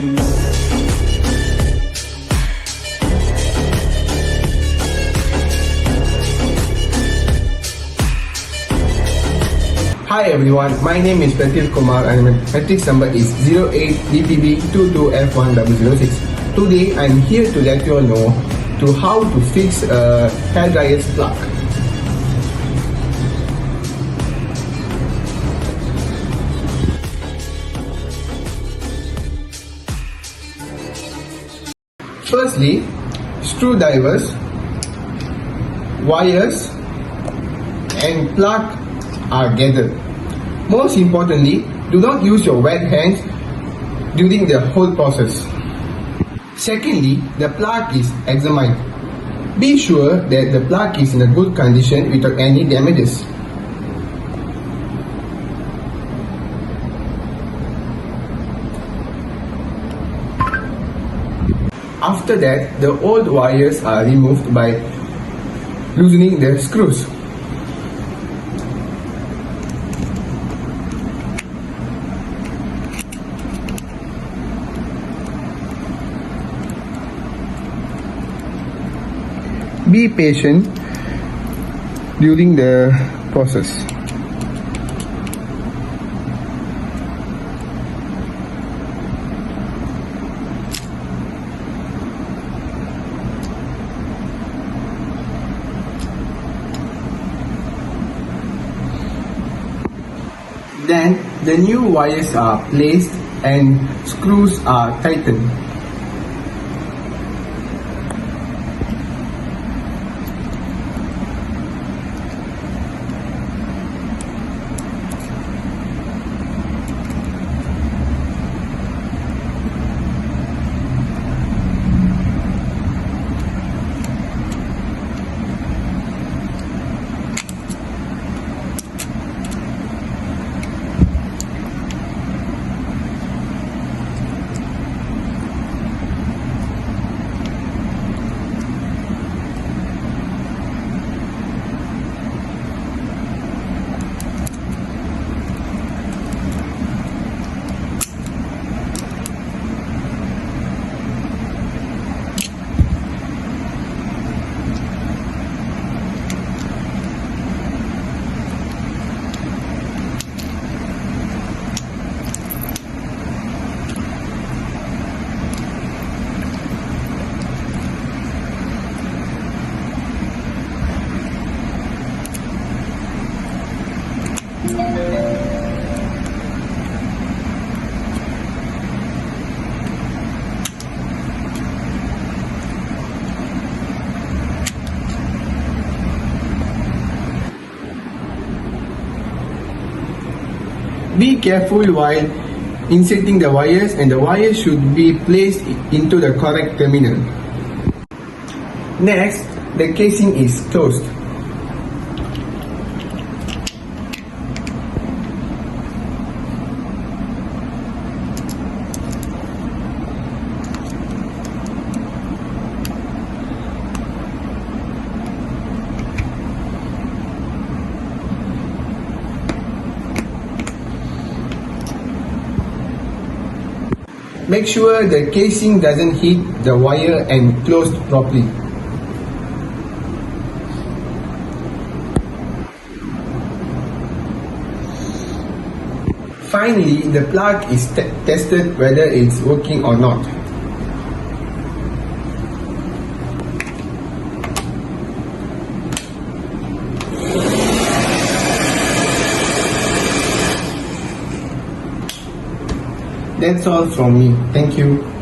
Hi everyone, my name is Prathev Kumar and my matrix number is 08DPB22F1006. Today I am here to let you all know to how to fix a hairdryer's plug. Firstly, screwdrivers, wires and plug are gathered. Most importantly, do not use your wet hands during the whole process. Secondly, the plug is examined. Be sure that the plug is in a good condition without any damages. After that, the old wires are removed by loosening the screws. Be patient during the process. Then the new wires are placed and screws are tightened. Be careful while inserting the wires, and the wires should be placed into the correct terminal. Next, the casing is closed. Make sure the casing doesn't hit the wire and closed properly. Finally, the plug is tested whether it's working or not. That's all from me. Thank you.